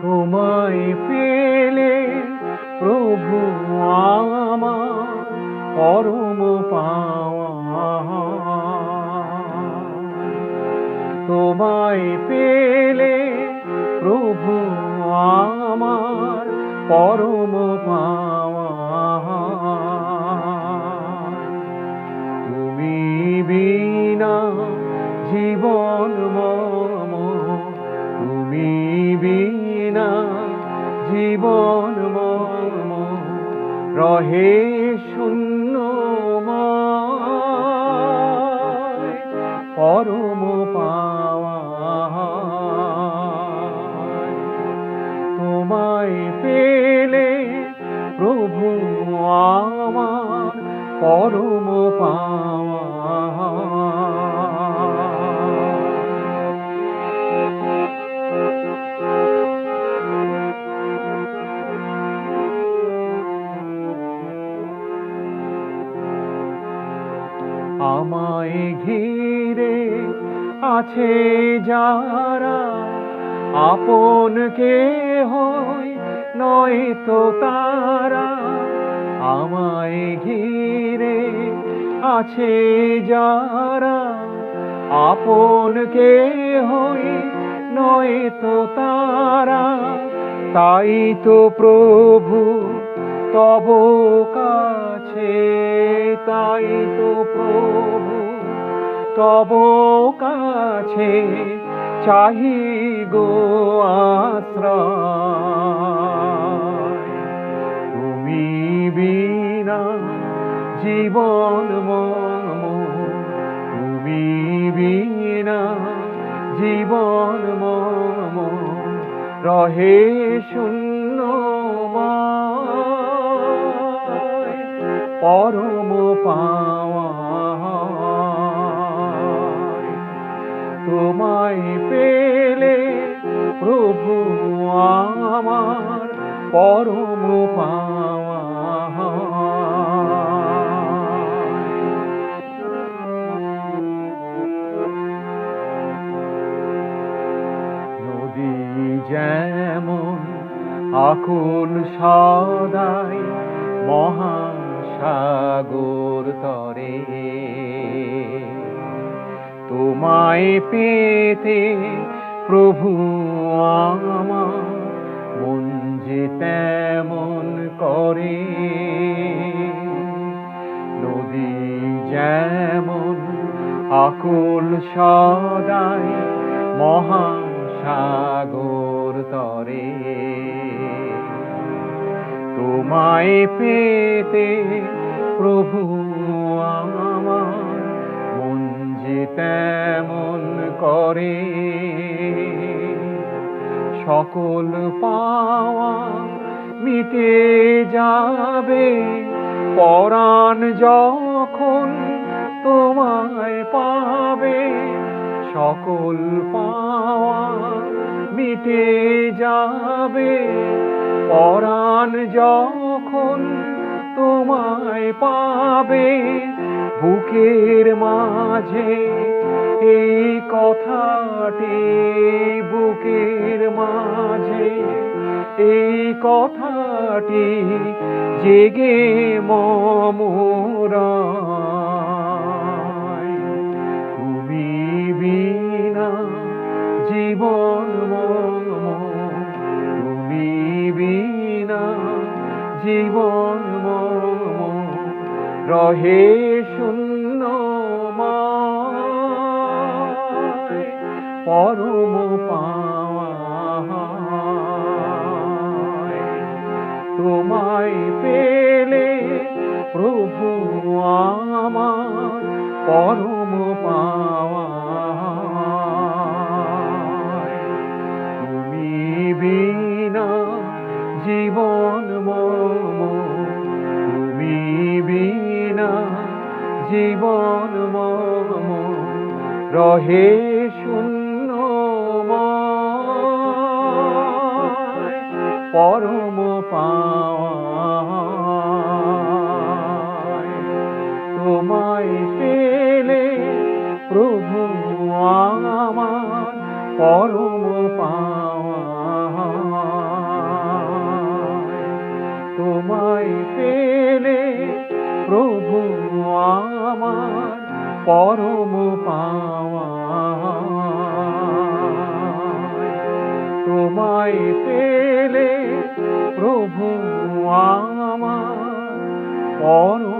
তোমায় পেলে প্রভু আমার পরম পাওয়া। তোমায় পেলে প্রভু আমার পরম পাওয়া। তুমি বিনা জীবন মম, তুমি বিনা জীবন মম রহে শূন্যময় পরম পাওয়া। তোমায় পেলে প্রভু আমার পরম পাওয়া। আমায় ঘিরে আছে যারা আপন কেহ নয় তো তারা। আমায় ঘিরে আছে যারা আপন কেহ নয় তো তারা। তাই তো প্রভু তব কাছে, তাই তো প্রভু তব কাছে চাহি গো আশ্রয়। তুমি বিনা জীবন মম, তুমি বিনা জীবন মম রহে শূন্যময় পরম পাওয়া। তোমায় পেলে প্রভু আমার পরম পাওয়া। নদী যেমন আকুল সদাই মহাসাগর তরে, তোমায় পেতে প্রভু আমার মন যে তেমন করে। নদী যেমন আকুল সদাই মহাসাগর তরে, তোমায় পেতে প্রভু আমার মন যে তেমন করে। সকল পাওয়া মিটে যাবে পরাণ যখন তোমায় পাবে। সকল পাওয়া মিটে যাবে পরাণ যখন তোমায় পাবে। বুকের মাঝে এই কথাটি, বুকের মাঝে এই কথাটি জেগে মমরায়। তুমি বিনা জীবন মম, তুমি বিনা জীবন মম রহে শূন্যময় পরম পাওয়া। তোমায় পেলে প্রভু আমার পরম পাওয়া। তুমি বিনা জীবন মম, তুমি বিনা জীবন মম রহে শূন্যময় পরম পাওয়া। তোমায় পেলে প্রভু আমার পরম পাওয়া। প্রভু আমার পরম পাওয়া। তোমায় পেলে প্রভু আমার পরম